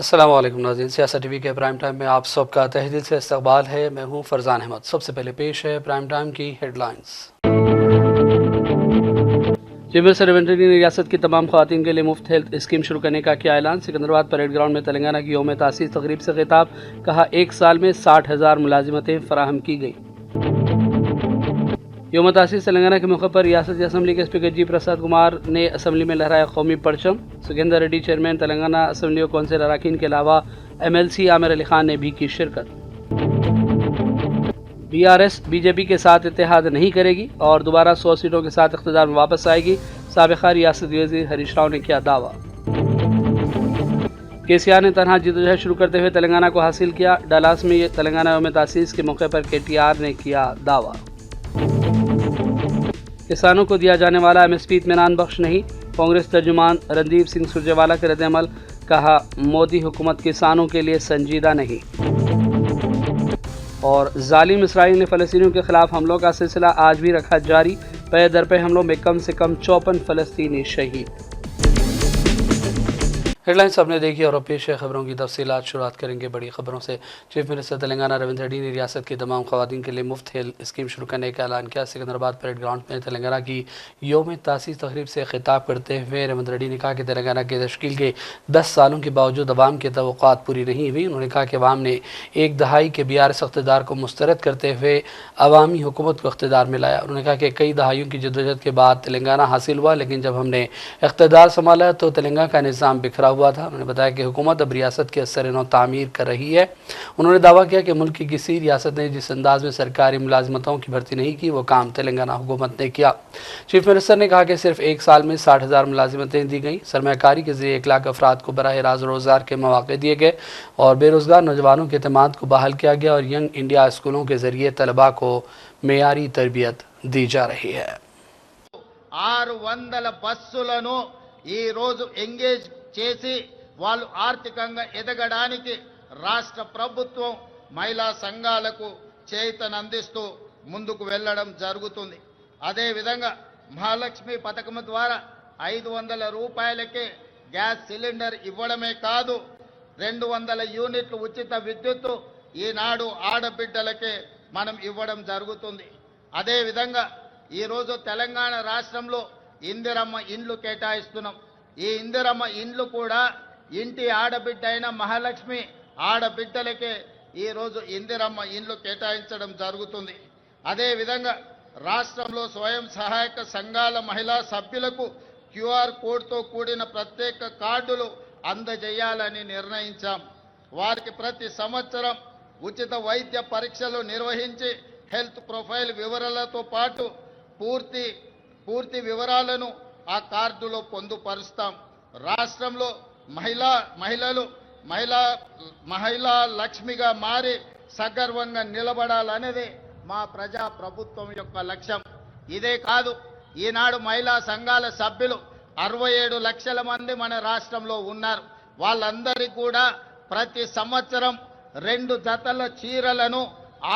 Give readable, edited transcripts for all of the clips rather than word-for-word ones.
अस्सलाम वालेकुम नाज़रीन, सियासत टीवी के प्राइम टाइम में आप सबका तहे दिल से इस्तकबाल है। मैं हूं फरजान अहमद। सबसे पहले पेश है प्राइम टाइम की हेडलाइंस। चेंबर सेक्रेटरी ने रियासत की तमाम खवातीन के लिए मुफ्त हेल्थ स्कीम शुरू करने का किया ऐलान। सिकंदराबाद परेड ग्राउंड में तेलंगाना की यौम तासीस तकरीब से खिताब। कहा, एक साल में 60,000 मुलाजिमतें फराहम की गई। यौम तासीस तेलंगाना के मौके पर रियासती असम्बली के स्पीकर जी प्रसाद कुमार ने असम्बली में लहराया कौमी परचम। सुगेंदर रेड्डी चेयरमैन तेलंगाना असम्बली और कौंसिल अरकान के अलावा MLC आमिर अली खान ने भी की शिरकत। BRS बीजेपी के साथ इत्तेहाद नहीं करेगी और दोबारा 100 सीटों के साथ इख्तिदार में वापस आएगी। साबिका रियासती वज़ीर हरीश राव ने किया दावा। KCR ने तनहा जदोजहद शुरू करते हुए तेलंगाना को हासिल किया। डलास में तेलंगाना यौम तासीस के मौके पर KTR ने किया दावा। किसानों को दिया जाने वाला MSP इत्मीनान बख्श नहीं। कांग्रेस तर्जुमान रणदीप सिंह सुरजेवाला के रद्द-ए-अमल। कहा, मोदी हुकूमत किसानों के लिए संजीदा नहीं। और जालिम इसराइल ने फ़लस्तीनियों के खिलाफ हमलों का सिलसिला आज भी रखा जारी। पे दर पे हमलों में कम से कम 54 फ़लस्तीनी शहीद। हेडलाइंस आपने देखी और अब पेश है खबरों की तफसीलात। शुरुआत करेंगे बड़ी खबरों से। चीफ मिनिस्टर तेलंगाना रविंद्र रेड्डी ने रियासत की तमाम खवातीन के लिए मुफ्त हेल्थ स्कीम शुरू करने का ऐलान किया। सिकंदराबाद परेड ग्राउंड में तेलंगाना की यौम तासीस तकरीब से खिताब करते हुए रविंद्र रेड्डी ने कहा कि तेलंगाना की तश्कील के 10 सालों के बावजूद अवाम की तवक्कुआत पूरी नहीं हुई। उन्होंने कहा कि अवाम ने एक दहाई के BRS इक़्तिदार को मुस्तरद करते हुए अवामी हुकूमत को इक़्तिदार में लाया। उन्होंने कहा कि कई दहाइयों की जदोजहद के बाद तेलंगाना हासिल हुआ, लेकिन जब हमने इक़्तिदार संभाला तो तेलंगाना का निज़ाम बिखरा हुआ था। उन्होंने बताया कि हुकूमत अब रियासत के असर-ए-नौ तामीर कर रही है। उन्होंने दावा किया कि मुल्क की किसी रियासत ने जिस अंदाज में सरकारी मुलाजमतों की भर्ती नहीं की, वो काम तेलंगाना हुकूमत ने किया। चीफ मिनिस्टर ने कहा कि सिर्फ एक साल में 60,000 मुलाजिमतें दी गई। सरमाकारी के जरिए 1 लाख अफराद को बराह रास्त रोज़गार के मौके दिए गए और बेरोज़गार नौजवानों के एतमाद को बहाल किया गया और यंग इंडिया स्कूलों के जरिए तलबा को मेयारी तरबियत दी जा रही है। 600 బస్సులను ఈ రోజు ఎంగేజ్ చేసి వాళ్ళు ఆర్థికంగా ఎదగడానికి రాష్ట్ర ప్రభుత్వం మహిళా సంఘాలకు చేయూతనందిస్తూ ముందుకు వెళ్ళడం జరుగుతుంది. అదే విధంగా మహాలక్ష్మి పథకం ద్వారా 500 రూపాయలకే గ్యాస్ సిలిండర్ ఇవ్వడమే కాదు, 200 యూనిట్లు ఉచిత విద్యుత్తు ఈనాడు ఆడబిడ్డలకే మనం ఇవ్వడం జరుగుతుంది. అదే విధంగా ఈ రోజు తెలంగాణ రాష్ట్రంలో ఇందిరమ్మ ఇండ్లు కేటాయిస్తున్నాం. ఈ ఇందిరమ్మ ఇండ్లు కూడా ఇంటి ఆడబిడ్డ అయిన మహాలక్ష్మి ఆడబిడ్డలకే ఈ రోజు ఇందిరమ్మ ఇండ్లు కేటాయించడం జరుగుతుంది. అదే విధంగా రాష్ట్రంలో స్వయం సహాయక సంఘాల మహిళా సభ్యులకు QR కోడ్తో కూడిన ప్రత్యేక కార్డులు అందజేయాలని నిర్ణయించాం. వారికి ప్రతి సంవత్సరం ఉచిత వైద్య పరీక్షలు నిర్వహించి హెల్త్ ప్రొఫైల్ వివరాలతో పాటు పూర్తి వివరాలను ఆ కార్డులో పొందుపరుస్తాం. రాష్ట్రంలో మహిళా లక్ష్మిగా మారి సగర్వంగా నిలబడాలనేది మా ప్రజా ప్రభుత్వం యొక్క లక్ష్యం. ఇదే కాదు, ఈనాడు మహిళా సంఘాల సభ్యులు 67 లక్షల మంది మన రాష్ట్రంలో ఉన్నారు. వాళ్ళందరికీ కూడా ప్రతి సంవత్సరం 2 జతల చీరలను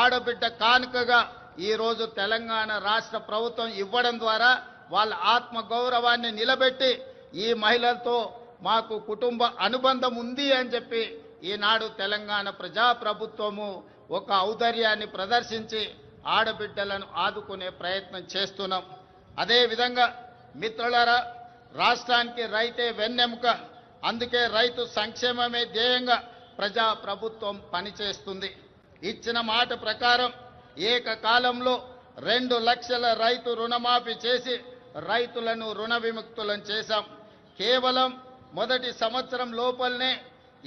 ఆడబిడ్డ కానుకగా ఈ రోజు తెలంగాణ రాష్ట్ర ప్రభుత్వం ఇవ్వడం ద్వారా వాళ్ళ ఆత్మ గౌరవాన్ని నిలబెట్టి ఈ మహిళలతో మాకు కుటుంబ అనుబంధం ఉంది అని చెప్పి ఈనాడు తెలంగాణ ప్రజా ప్రభుత్వము ఒక ఔదార్యాన్ని ప్రదర్శించి ఆడబిడ్డలను ఆదుకునే ప్రయత్నం చేస్తున్నాం. అదే విధంగా మిత్రులారా, రాష్ట్రానికి రైతే వెన్నెముక. అందుకే రైతు సంక్షేమమే ధ్యేయంగా ప్రజా ప్రభుత్వం పనిచేస్తుంది. ఇచ్చిన మాట ప్రకారం ఏకకాలంలో 2 లక్షల రైతు రుణమాఫీ చేసి రైతులను రుణ విముక్తులను చేశాం. కేవలం మొదటి సంవత్సరం లోపలనే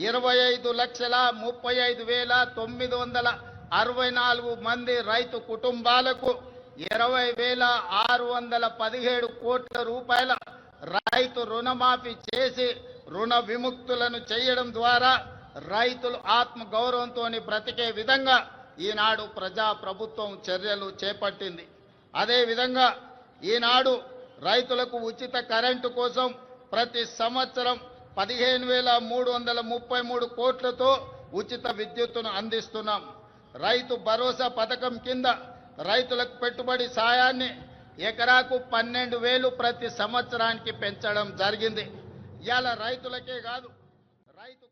25,35,964 మంది రైతు కుటుంబాలకు 20,617 కోట్ల రూపాయల రైతు రుణమాఫీ చేసి రుణ విముక్తులను చేయడం ద్వారా రైతులు ఆత్మ గౌరవంతో బ్రతికే విధంగా ఈనాడు ప్రజా ప్రభుత్వం చర్యలు చేపట్టింది. అదే విధంగా ఈనాడు రైతులకు ఉచిత కరెంటు కోసం ప్రతి సంవత్సరం 15,333 కోట్లతో ఉచిత విద్యుత్తును అందిస్తున్నాం. రైతు భరోసా పథకం కింద రైతులకు పెట్టుబడి సాయాన్ని ఎకరాకు 12,000 ప్రతి సంవత్సరానికి పెంచడం జరిగింది. ఇవాళ రైతులకే కాదు, రైతు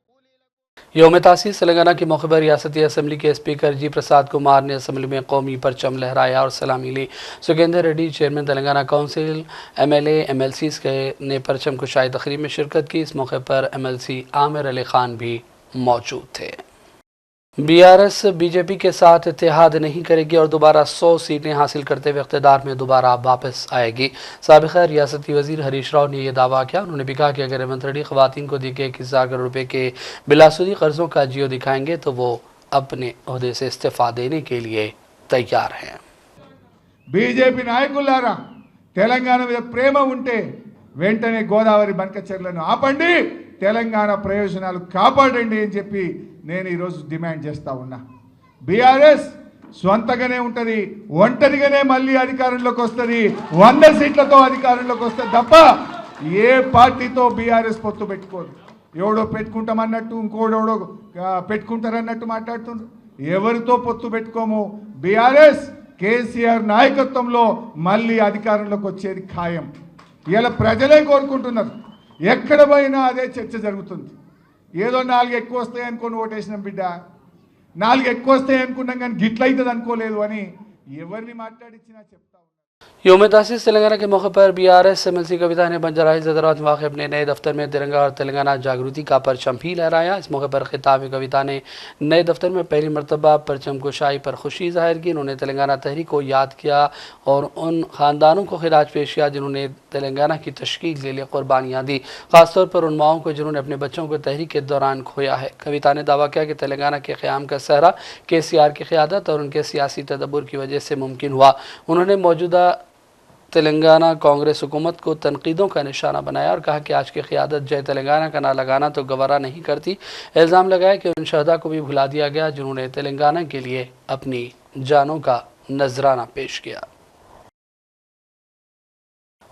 यौम तासीस तेलंगाना के मौके पर रियासती असम्बली के स्पीकर जी प्रसाद कुमार ने असम्बली में कौमी परचम लहराया और सलामी ली। Sukhender Reddy chairman Telangana council MLA MLCs ने परचम कुशाई तकरीब में शिरकत की। इस मौके पर MLC आमिर अली खान भी मौजूद थे। BRS BJP के साथ इत्तेहाद नहीं करेगी और दोबारा 100 सीटें हासिल करते हुए इक़्तिदार में दोबारा वापस आएगी। साबिक़ा रियासती वज़ीर हरीश राव ने यह दावा किया। उन्होंने भी कहा कि अगर रेवंत रेड्डी ख़वातीन को दिए गए 1000 करोड़ रुपये के बिलासुदी कर्ज़ों का जियो दिखाएंगे तो वो अपने ओहदे से इस्तीफ़ा देने के लिए तैयार हैं। बीजेपी नायकुलारा तेलंगाना మీద ప్రేమ ఉంటే వెంటనే గోదావరి బంకచెర్లను ఆపండి, తెలంగాణ ప్రయోజనాలు కాపాడండి అని చెప్పి నేను ఈ రోజు డిమాండ్ చేస్తా ఉన్నా. బీఆర్ఎస్ స్వంతగానే ఉంటది, ఒంటరిగానే మళ్ళీ అధికారంలోకి వస్తది, 100 సీట్లతో అధికారంలోకి వస్తది తప్ప ఏ పార్టీతో బీఆర్ఎస్ పొత్తు పెట్టుకోదు. ఎవడో పెట్టుకుంటామన్నట్టు ఇంకోడెవడో పెట్టుకుంటారన్నట్టు మాట్లాడుతుండ్రు. ఎవరితో పొత్తు పెట్టుకోము. బీఆర్ఎస్ కేసీఆర్ నాయకత్వంలో మళ్ళీ అధికారంలోకి వచ్చేది ఖాయం. ఇలా ప్రజలే కోరుకుంటున్నారు. ఎక్కడ పోయినా అదే చర్చ జరుగుతుంది. ఏదో 4 ఎక్కువ వస్తాయి అనుకొని ఓటేసినాం బిడ్డ, 4 ఎక్కువ వస్తాయి అనుకున్నాం కానీ గిట్లయితుంది అనుకోలేదు అని ఎవరిని మాట్లాడించినా చెప్తా ఉన్నారు. यौम तासीस तेलंगाना के मौके पर BRS MLC कविता ने बंजारा हिल्स हैदराबाद में वाक़ अपने नए दफ्तर में तिरंगा और तेलंगाना जागृति का परचम भी लहराया। इस मौके पर खिताब में कविता ने नए दफ्तर में पहली मरतबा परचम कुशाई पर खुशी जाहिर की। उन्होंने तेलंगाना तहरीक को याद किया और उन ख़ानदानों को खिराज पेश किया जिन्होंने तेलंगाना की तश्कील के लिए कुर्बानियाँ दी, ख़ासतौर पर उन माओं को जिन्होंने अपने बच्चों को तहरीक के दौरान खोया है। कविता ने दावा किया कि तेलंगाना के क़याम का सहरा KCR की क़यादत और उनके सियासी तदब्बुर की वजह से मुमकिन हुआ। उन्होंने मौजूदा तेलंगाना कांग्रेस हुकूमत को तनकीदों का निशाना बनाया और कहा कि आज की क़यादत जय तेलंगाना का ना लगाना तो गवारा नहीं करती। इल्ज़ाम लगाया कि उन शहदा को भी भुला दिया गया जिन्होंने तेलंगाना के लिए अपनी जानों का नजराना पेश किया।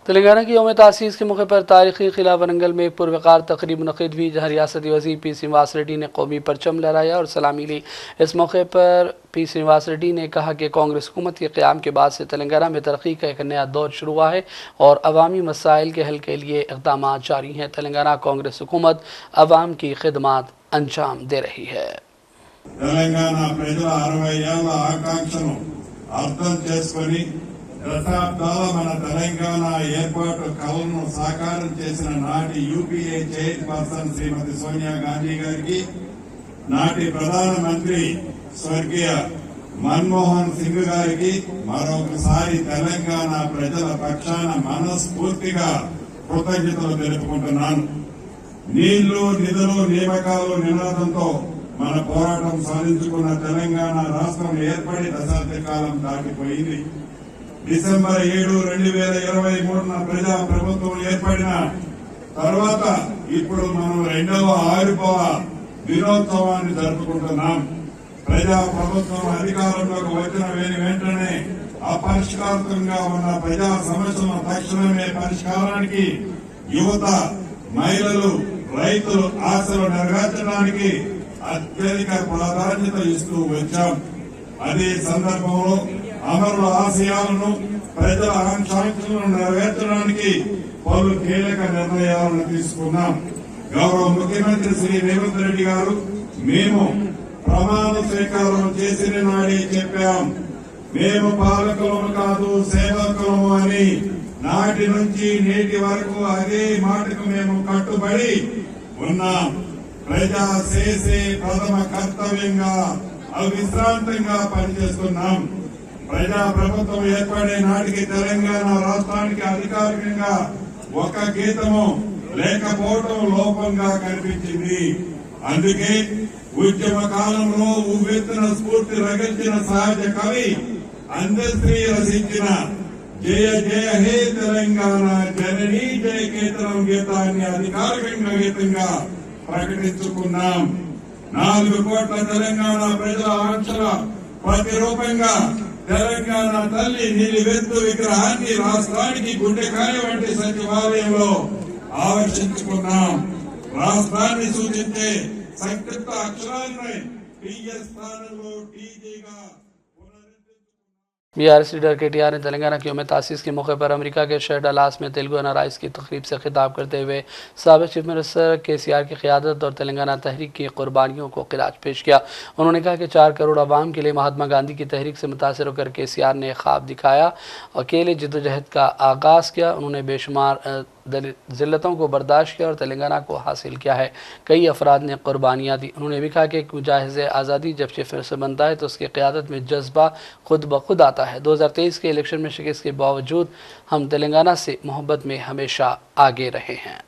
तेलंगाना की यौम तासीस के मौके पर तारीखी किला वरंगल में एक पुरवकार तकरीब मुनक़िद हुई जहाँ रियासती वज़ीर P श्रीनिवास रेड्डी ने कौमी परचम लहराया और सलामी ली। इस मौके पर P श्रीनिवास रेड्डी ने कहा कि कांग्रेस हुकूमत के क़याम के बाद से तेलंगाना में तरक्की का एक नया दौर शुरू हुआ है और अवामी मसाइल के हल के लिए इक़दाम जारी हैं। तेलंगाना कांग्रेस हुकूमत अवाम की खिदमत अंजाम दे रही है। తెలంగాణ ప్రజల 60 ఏళ్ల ఆకాంక్షను అర్థం చేసుకొని దశాబ్దాల మన తెలంగాణ ఏర్పాటు కలను సాకారం చేసిన నాటి UPA చైర్పర్సన్ శ్రీమతి సోనియా గాంధీ గారికి, నాటి ప్రధానమంత్రి స్వర్గీయ మన్మోహన్ సింగ్ గారికి మరొకసారి తెలంగాణ ప్రజల పక్షాన మనస్ఫూర్తిగా కృతజ్ఞతలు తెలుపుకుంటున్నాను. నీళ్లు నిధులు నియామకాలు నినాదంతో మన పోరాటం సాధించుకున్న తెలంగాణ రాష్ట్రం ఏర్పడి దశాబ్ద కాలం దాటిపోయింది. డిసెంబర్ 7, 2023న ప్రజా ప్రభుత్వం ఏర్పడిన తర్వాత ఇప్పుడు మనం 2వ ఆవిర్భావ దినోత్సవాన్ని జరుపుకుంటున్నాం. ప్రజా ప్రభుత్వం అధికారంలోకి వచ్చిన వెంటనే అపరిష్కారంగా ఉన్న ప్రజా సమస్యలను తక్షణమే పరిష్కారానికి యువత, మహిళలు, రైతులు ఆశలు నెరవేర్చడానికి అత్యధిక ప్రాధాన్యత ఇస్తూ వచ్చాం. అదే సందర్భంలో అమరుల ఆశయాలను, ప్రజల ఆకాంక్షలను నెరవేర్చడానికి పలు కీలక నిర్ణయాలను తీసుకున్నాం. గౌరవ ముఖ్యమంత్రి శ్రీ రేవంత్ రెడ్డి గారు మేము ప్రమాణ స్వీకారం చేసిన నాడే చెప్పాం, మేము పాలకులము కాదు సేవకులము అని. నాటి నుంచి నేటి వరకు అదే మాటకు మేము కట్టుబడి ఉన్నాం. ప్రజా చేసే ప్రథమ కర్తవ్యంగా అవిశ్రాంతంగా పనిచేస్తున్నాం. ప్రజా ప్రభుత్వం ఏర్పడే నాటికి తెలంగాణ రాష్ట్రానికి అధికారికంగా ఒక గీతము లేకపోవడం లోపంగా కనిపించింది. అందుకే ఉద్యమ కాలంలో ఉవ్వెత్తున స్ఫూర్తి రగిల్చిన సహజ కవి అందశ్రీ రచించిన జయ జయ హే తెలంగాణ జననీ జయ కేతనం గీతాన్ని అధికారికంగా గీతంగా ప్రకటించుకున్నాం. 4 కోట్ల తెలంగాణ ప్రజల ఆకాంక్షల ప్రతిరూపంగా తెలంగాణ తల్లి నిలువెత్తు విగ్రహాన్ని రాష్ట్రానికి గుండెకాయ వంటి సచివాలయంలో ఆవిష్కరించుకున్నాం. రాష్ట్రాన్ని సూచించే సంక్షిప్త అక్షరాన్ని TS స్థానంలో TG గా बीआरएस लीडर KTR ने तेलंगाना की यौम तासीस के मौके पर अमेरिका के शहर डलास में तेलुगु एनआरआईज़ की तकरीब से खिताब करते हुए साबिक़ चीफ मिनिस्टर KCR की क़यादत और तेलंगाना तहरीक की कुर्बानियों को खिराज पेश किया। उन्होंने कहा कि 4 करोड़ आवाम के लिए महात्मा गांधी की तहरीक से मुतासर होकर KCR ने ख्वाब दिखाया, अकेले जद्दोजहद का आगाज़ किया। उन्होंने बेशुमार ज़िल्लतों को बर्दाश्त किया और तेलंगाना को हासिल किया है। कई अफराद ने कुर्बानियाँ दी। उन्होंने भी कहा कि एक मुजाहिद आज़ादी जब चीफ मिनिस्टर बनता है तो उसकी क़यादत में जज्बा खुद ब खुद आता है। 2023 के इलेक्शन में शिकस्त के बावजूद हम तेलंगाना से मोहब्बत में हमेशा आगे रहे हैं।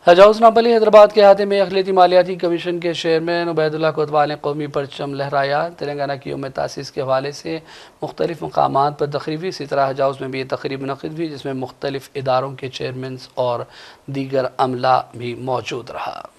हज हाउस नापली हैदराबाद के अहाते में अक़लियती मालियाती कमीशन के चेयरमैन उबैदुल्लाह कोतवाल ने कौमी परचम लहराया। तेलंगाना की यौम तासीस के हवाले से मुख्तलिफ़ मकामात पर तक़रीब हुई। इसी तरह हज हाउस में भी ये तक़रीब मुनक़्क़िद हुई जिसमें मुख्तलिफ़ इदारों के चेयरमैन और दीगर अमला भी मौजूद रहा।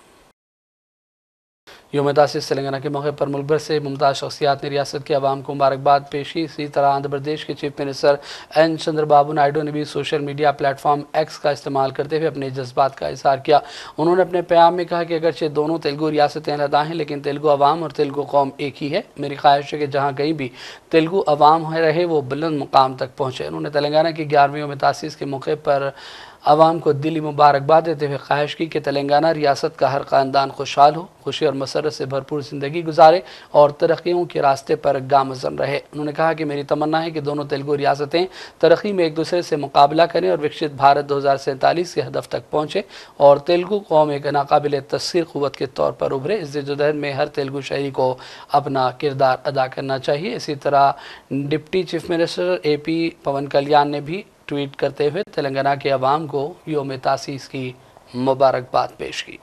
यौम तासीस तेलंगाना के मौके पर मुल्क भर से मुमताज़ शख्सियात ने रियासत के अवाम को मुबारकबाद पेश की। इसी तरह आंध्र प्रदेश के chief minister N Chandrababu Naidu ने भी सोशल मीडिया प्लेटफॉर्म X का इस्तेमाल करते हुए अपने जज्बात का इज़हार किया। उन्होंने अपने प्याम में कहा कि अगरचे दोनों तेलुगु रियासतें अलहदा हैं लेकिन तेलुगु अवाम और तेलुगु कौम एक ही है। मेरी ख्वाहिश है कि जहाँ कहीं भी तेलुगु अवाम रहे वो बुलंद मुकाम तक पहुँचे। उन्होंने तेलंगाना की 11वीं यौम तासीस के मौके पर आवाम को दिली मुबारकबाद देते हुए ख्वाहिश की कि तेलंगाना रियासत का हर ख़ानदान खुशहाल हो, खुशी और मसरत से भरपूर ज़िंदगी गुजारे और तरक्कियों के रास्ते पर गामज़न रहे। उन्होंने कहा कि मेरी तमन्ना है कि दोनों तेलुगु रियासतें तरक्की में एक दूसरे से मुकाबला करें और विकसित भारत 2047 के हदफ तक पहुँचे और तेलुगु कौम एक नाकाबिल तस्खीर क़ुव्वत के तौर पर उभरे। इस जद्दोजहद में हर तेलुगु शहरी को अपना किरदार अदा करना चाहिए। इसी तरह डिप्टी चीफ मिनिस्टर AP पवन कल्याण ने भी ट्वीट करते हुए तेलंगाना के अवाम को यौम तासीस की मुबारकबाद पेश की।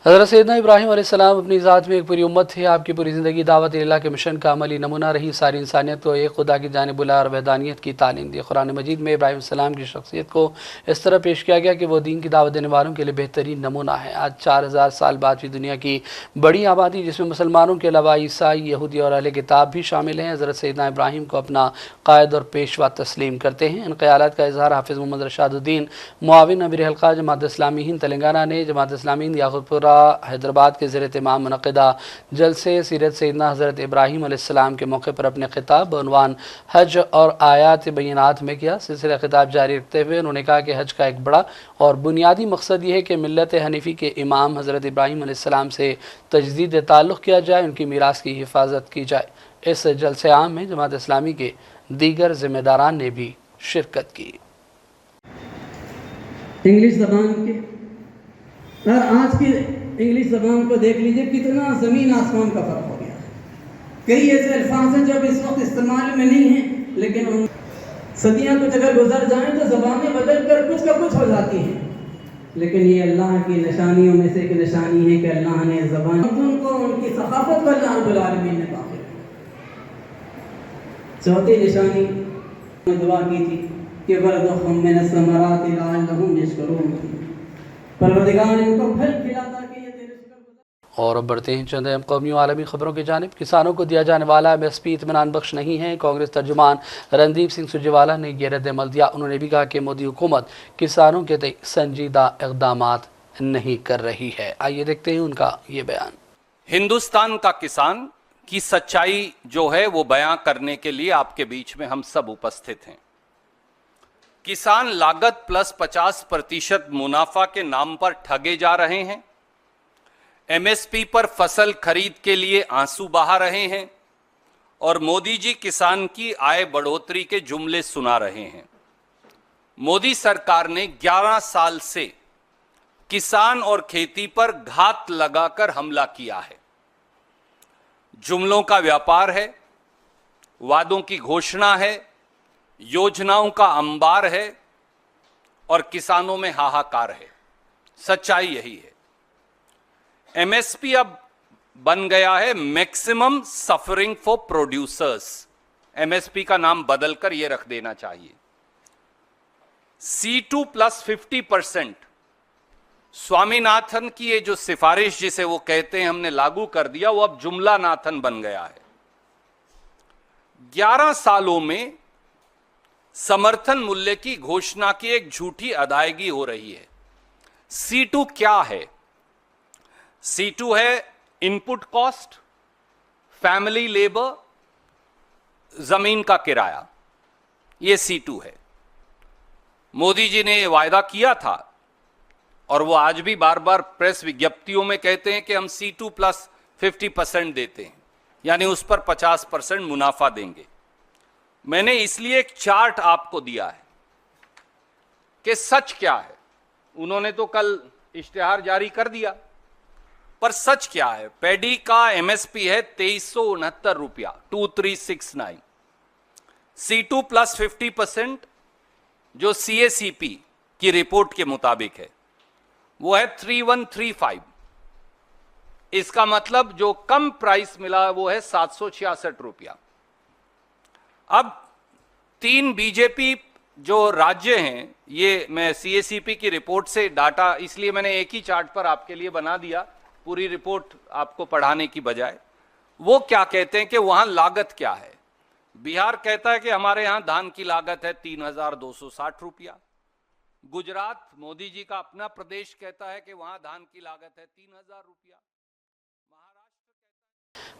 हज़रत सैयदना इब्राहीम अलैहिस्सलाम अपनी ज़ात में एक पूरी उम्मत थे। आपकी पूरी ज़िंदगी दावत इलाह के मिशन का अमली नमूना रही। सारी इंसानियत को एक खुदा की जानिब बुलाया और वहदानियत की तालीम दी। कुरान मजीद में इब्राहीम अलैहिस्सलाम की शख्सियत को इस तरह पेश किया गया कि वो दीन की दावत देने वालों के लिए बेहतरीन नमूना है। आज 4000 साल बाद भी दुनिया की बड़ी आबादी जिसमें मुसलमानों के अलावा ईसाई, यहूदी और अहले किताब भी शामिल हैं हज़रत सैयदना इब्राहीम को अपना कायद और पेशवा तस्लीम करते हैं। इन ख़यालात का इज़हार हाफ़िज़ मोहम्मद रशादुद्दीन मुआविन अमीर हल्का जमात इस्लामी हिंद तेलंगाना ने जमात इस्लामी हिंद याक़ूतपुरा हैदराबाद के ज़ेर तमाम मुनक़िदा जलसे सीरत सैयदना हज़रत इब्राहीम अलैहिस्सलाम के मौके पर अपने ख़िताब बउनवान हज और आयात बय्यनात में किया। सिलसिला ख़िताब जारी रखते हुए उन्होंने कहा कि हज का एक बड़ा और बुनियादी मकसद ये है कि मिल्लत हनीफ़ी के इमाम हज़रत इब्राहीम अलैहिस्सलाम से तजदीद ताल्लुक़ किया जाए, उनकी मीरास की हिफाजत की जाए। इस जलसे आम में जमात इस्लामी के दीगर ज़िम्मेदारान ने भी शिरकत की। इंग्लिश ज़बान के और आज की इंग्लिश ज़बान को देख लीजिए कितना ज़मीन आसमान का फ़र्क हो गया। कई ऐसे अल्फाज हैं जो अब इस वक्त इस्तेमाल में नहीं हैं लेकिन उन सदियाँ कुछ अगर गुजर जाएं तो ज़बानें बदल कर कुछ का कुछ हो जाती हैं। लेकिन ये अल्लाह की निशानियों में से एक निशानी है कि अल्लाह ने ज़बान को उनकी सकाफ़त को अल्लाह रब्बुल आलमीन ने बाक़ी रखा। चौथी निशानी दुआ की थी कि वरज़ुक़हुम मिनस समराति लअल्लहुम यशकुरून, परवरदिगार इनको फल खिलाता कि ये तेरे शुक्र। और अब बढ़ते हैं चंद अहम कौमी आलमी खबरों की जानिब। किसानों को दिया जाने वाला MSP इत्मीनान बख्श नहीं है। कांग्रेस तर्जुमान रणदीप सिंह सुरजेवाला ने ये रद्द-ए-अमल दिया। उन्होंने भी कहा कि मोदी हुकूमत किसानों के तय संजीदा इक़दामात नहीं कर रही है। आइए देखते हैं उनका ये बयान। हिंदुस्तान का किसान की सच्चाई जो है वो बयां करने के लिए आपके बीच में हम सब उपस्थित हैं। किसान लागत प्लस 50% मुनाफा के नाम पर ठगे जा रहे हैं। MSP पर फसल खरीद के लिए आंसू बहा रहे हैं और मोदी जी किसान की आय बढ़ोतरी के जुमले सुना रहे हैं। मोदी सरकार ने 11 साल से किसान और खेती पर घात लगाकर हमला किया है। जुमलों का व्यापार है, वादों की घोषणा है, योजनाओं का अंबार है और किसानों में हाहाकार है। सच्चाई यही है। MSP अब बन गया है maximum suffering for producers. MSP का नाम बदलकर यह रख देना चाहिए। C2 plus 50%। स्वामीनाथन की ये जो सिफारिश जिसे वो कहते हैं हमने लागू कर दिया, वो अब जुमला नाथन बन गया है। 11 सालों में समर्थन मूल्य की घोषणा की एक झूठी अदायगी हो रही है। C2 क्या है? C2 है इनपुट कॉस्ट, फैमिली लेबर, जमीन का किराया, ये C2 है। मोदी जी ने वायदा किया था और वो आज भी बार बार प्रेस विज्ञप्तियों में कहते हैं कि हम C2 प्लस 50% देते हैं, यानी उस पर 50% मुनाफा देंगे। मैंने इसलिए एक चार्ट आपको दिया है कि सच क्या है। उन्होंने तो कल इश्तिहार जारी कर दिया, पर सच क्या है। पैडी का MSP है 2369 रुपया, 2369। C2 प्लस 50% जो CACP की रिपोर्ट के मुताबिक है वो है 3135। इसका मतलब जो कम प्राइस मिला वो है 766 रुपया। अब 3 बीजेपी जो राज्य हैं, ये मैं CACP की रिपोर्ट से डाटा, इसलिए मैंने एक ही चार्ट पर आपके लिए बना दिया, पूरी रिपोर्ट आपको पढ़ाने की बजाय। वो क्या कहते हैं कि वहां लागत क्या है। बिहार कहता है कि हमारे यहां धान की लागत है 3260 रुपया। गुजरात, मोदी जी का अपना प्रदेश, कहता है कि वहां धान की लागत है 3000 रुपया।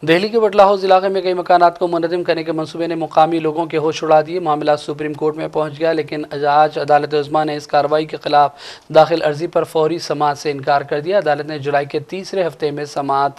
दिल्ली के बटला हाउस इलाके में कई मकानात को मुनज़्ज़म करने के मंसूबे ने मुकामी लोगों के होश उड़ा दिए। मामला सुप्रीम कोर्ट में पहुंच गया, लेकिन आज अदालत उज़्मा ने इस कार्रवाई के खिलाफ दाखिल अर्जी पर फौरी समाअत से इनकार कर दिया। अदालत ने जुलाई के तीसरे हफ्ते में समाअत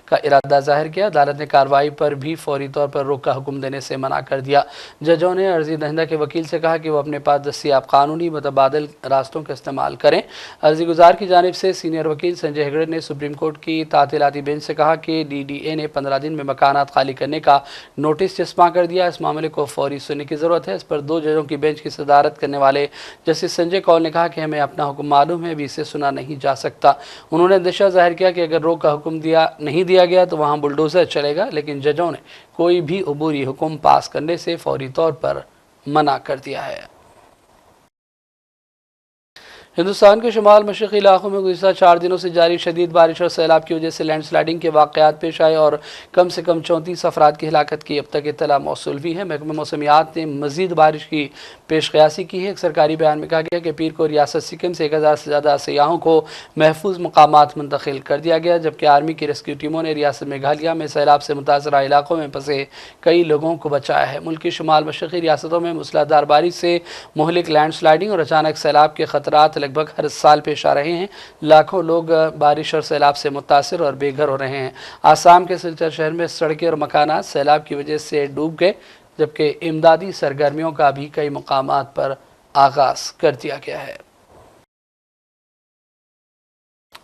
का इरादा जाहिर किया। अदालत ने कार्रवाई पर भी फौरी तौर पर रोक का हुक्म देने से मना कर दिया। जजों ने अर्जी दहिंदा के वकील से कहा कि वह अपने पास दस्तियाब कानूनी मुतबादिल रास्तों का इस्तेमाल करें। अर्जी गुजार की जानिब से सीनियर वकील संजय हेगड़े ने सुप्रीम कोर्ट की तातीलाती बेंच से कहा कि DDA ने 15 दिन में मकानात खाली करने का नोटिस चस्पा कर दिया। इस मामले को फौरी सुनने की जरूरत है। इस पर 2 जजों की बेंच की सदारत करने वाले जस्टिस संजय कौल ने कहा कि हमें अपना हुक्म मालूम है, अभी इसे सुना नहीं जा सकता। उन्होंने अंदेशा जाहिर किया कि अगर रोक का हुक्म नहीं दिया गया तो वहां बुलडोजर चलेगा, लेकिन जजों ने कोई भी अबूरी हुक्म पास करने से फौरी तौर पर मना कर दिया है। हिंदुस्तान के शुमाल मशरक़ी इलाकों में गुज़िश्ता 4 दिनों से जारी शदीद बारिश और सैलाब की वजह से लैंडस्लाइडिंग के वाक़यात पेश आए और कम से कम 34 अफराद की हिलाकत की अब तक इत्तला मौसूल हुई है। महकमा मौसमियात ने मज़ीद बारिश की पेशकयासी की है। एक सरकारी बयान में कहा गया कि पीर को रियासत सिक्किम से 1000 से ज़्यादा सयाहों को महफूज मकामात मुंतकिल कर दिया गया, जबकि आर्मी की रेस्क्यू टीमों ने रियासत मेघालय में सैलाब से मुतासरा इलाकों में फंसे कई लोगों को बचाया है। मुल्क की शुमाल मशरक़ी रियासतों में मूसलाधार बारिश से मुहलिक लैंडस्लाइडिंग और अचानक सैलाब के खतरात लगभग हर साल पेश आ रहे हैं। लाखों लोग बारिश और सैलाब से मुतासिर और बेघर हो रहे हैं। आसाम के सिलचर शहर में सड़कें और मकानात सैलाब की वजह से डूब गए, जबकि इमदादी सरगर्मियों का भी कई मकामात पर आगाज कर दिया गया है।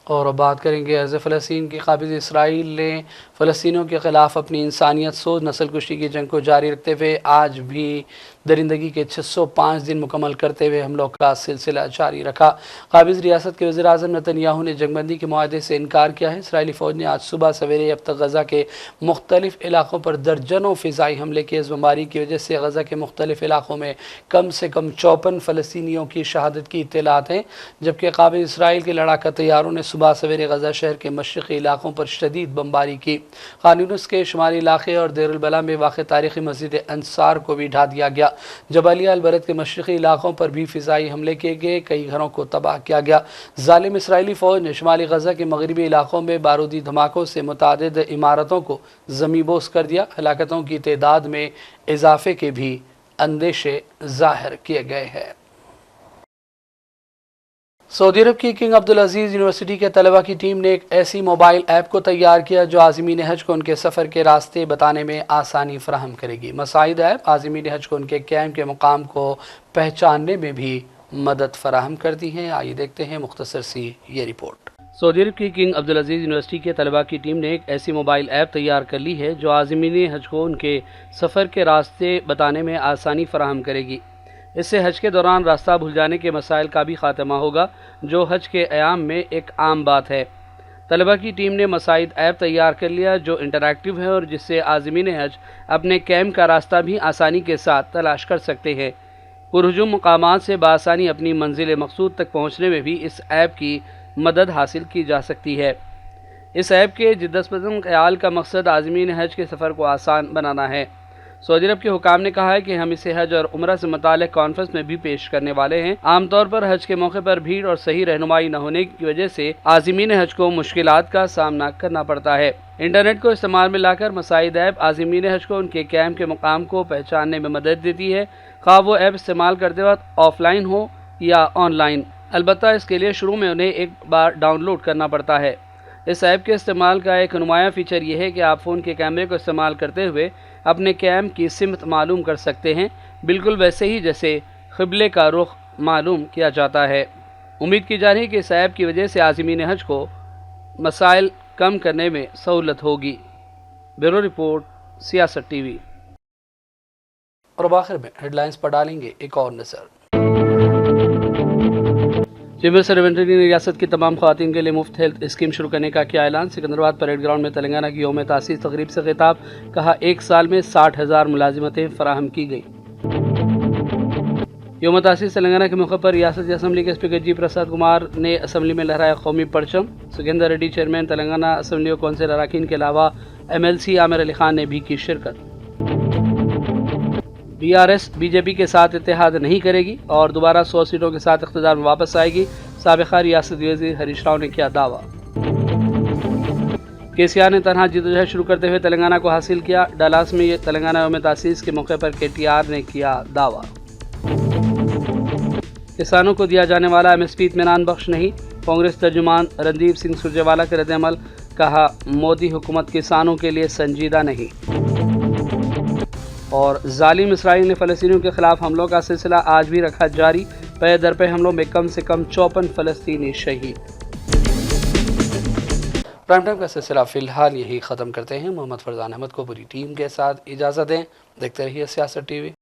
और अब बात करेंगे अर्ज़ फ़लस्तीन की। काबिज़ इसराइल ने फ़लस्तीनियों के ख़िलाफ़ अपनी इंसानियत सोच नस्ल कुशी की जंग को जारी रखते हुए आज भी दरिंदगी के 605 दिन मुकम्मल करते हुए हमलों का सिलसिला जारी रखा। काबिज़ रियासत के वज़ीर-ए-आज़म नेतन्याहू ने जंगबंदी के मुआहदे से इनकार किया है। इसराइली फ़ौज ने आज सुबह सवेरे अब तक गज़ा के मुख्तलिफ़ इलाक़ों पर दर्जनों फ़िज़ाई हमले किए। इस बीमारी की वजह से गज़ा के मुख्तलिफ़ इलाक़ों में कम से कम 54 फ़लस्तीनियों की शहादत की इत्तलात हैं, जबकि काबिज़ इसराइल के लड़ाका तैयारों ने सुबह सवेरे गज़ा शहर के मशरक़ी इलाक़ों पर शदीद बमबारी की। खान यूनिस के शुमाली इलाक़े और देर अल-बला में वाक़ तारीख़ी मस्जिद अंसार को भी ढा दिया गया। जबालिया अल-बरद के मशरक़ी इलाक़ों पर भी फ़िज़ाई हमले किए गए, कई घरों को तबाह किया गया। ज़ालिम इसराइली फ़ौज ने शुमाली गज़ा के मगरबी इलाक़ों में बारूदी धमाकों से मुतादिद इमारतों को ज़मीबोस कर दिया। हलाकतों की तादाद में इजाफ़े के भी अंदेशे ज़ाहिर किए गए हैं। सऊदी अरब की किंग अब्दुल अजीज़ यूनिवर्सिटी के तलबा की टीम ने एक ऐसी मोबाइल ऐप को तैयार किया जो आज़मीन हज को उनके सफ़र के रास्ते बताने में आसानी फराहम करेगी। मसाइद ऐप आज़मीन हज को उनके कैंप के मुकाम को पहचानने में भी मदद फराहम करती हैं। आइए देखते हैं मुख्तसर सी ये रिपोर्ट। सऊदी अरब की किंग अब्दुल अजीज़ यूनिवर्सिटी के तलबा की टीम ने एक ऐसी मोबाइल ऐप तैयार कर ली है जो आज़मीन हज को उनके सफ़र के रास्ते बताने में आसानी फराहम करेगी। इससे हज के दौरान रास्ता भूल जाने के मसाइल का भी खात्मा होगा, जो हज के अयाम में एक आम बात है। तलबा की टीम ने मसाइद ऐप तैयार कर लिया जो इंटरैक्टिव है और जिससे आज़मीन हज अपने कैंप का रास्ता भी आसानी के साथ तलाश कर सकते हैं। पुरहजूम मकामात से बआसानी अपनी मंजिल मकसूद तक पहुँचने में भी इस ऐप की मदद हासिल की जा सकती है। इस ऐप के जिद्दतपसंद ख्याल का मकसद आज़मीन हज के सफ़र को आसान बनाना है। सऊदी अरब के हुकाम ने कहा है कि हम इसे हज और उम्रा से मुताल्लिक़ कॉन्फ्रेंस में भी पेश करने वाले हैं। आमतौर पर हज के मौके पर भीड़ और सही रहनुमाई न होने की वजह से आज़मीन हज को मुश्किलात का सामना करना पड़ता है। इंटरनेट को इस्तेमाल में लाकर मसाइद ऐप आज़मीन हज को उनके कैंप के मुकाम को पहचानने में मदद देती है, खा वो ऐप इस्तेमाल करते वक्त ऑफलाइन हो या ऑनलाइन। अलबत्ता इसके लिए शुरू में उन्हें एक बार डाउनलोड करना पड़ता है। इस ऐप के इस्तेमाल का एक नुमाया फ़ीचर यह है कि आप फ़ोन के कैमरे को इस्तेमाल करते हुए अपने कैम की सिमत मालूम कर सकते हैं, बिल्कुल वैसे ही जैसे क़िबले का रुख मालूम किया जाता है। उम्मीद की जा रही है कि इस ऐप की वजह से आज़मीन हज को मसाइल कम करने में सहूलत होगी। ब्यूरो रिपोर्ट, सियासत टीवी। और अब आखिर में हेडलाइंस पर डालेंगे एक और नज़र। चेंबर से रेवेंट्री ने रियासत की तमाम ख़वातीन के लिए मुफ्त हेल्थ स्कीम शुरू करने का किया ऐलान। सिकंदराबाद परेड ग्राउंड में तेलंगाना की यौम तासीस तकरीब से खिताब, कहा 1 साल में 60,000 मुलाजिमतें फराहम की गई। यौम तासीस तेलंगाना के मौके पर रियासती असम्बली के स्पीकर जी प्रसाद कुमार ने असम्बली में लहराया कौमी परचम। सुगेंदर रेड्डी चेयरमैन तेलंगाना असम्बली और कौंसिल अरकान के अलावा MLC आमिर अली खान ने भी की शिरकत। BRS BJP के साथ इत्तेहाद नहीं करेगी और दोबारा 100 सीटों के साथ इख्तिदार में वापस आएगी, साबिक़ा रियासती वज़ीर हरीश राव ने किया दावा। KCR ने तनहा जदोजहद शुरू करते हुए तेलंगाना को हासिल किया। डलास में ये तेलंगाना यौम तासीस के मौके पर KTR ने किया दावा। किसानों को दिया जाने वाला MSP इत्मीनान बख्श नहीं, कांग्रेस तर्जुमान रणदीप सिंह सुरजेवाला के रद्द-ए-अमल, कहा मोदी हुकूमत किसानों के लिए संजीदा नहीं। और जालिम इसराइल ने फ़लस्तीनियों के खिलाफ हमलों का सिलसिला आज भी रखा जारी, पे दर पे हमलों में कम से कम 54 फ़लस्तीनी शहीद। प्राइम टाइम का सिलसिला फ़िलहाल यही ख़त्म करते हैं। मोहम्मद फरजान अहमद को पूरी टीम के साथ इजाज़त दें। देखते रहिए सियासत टीवी।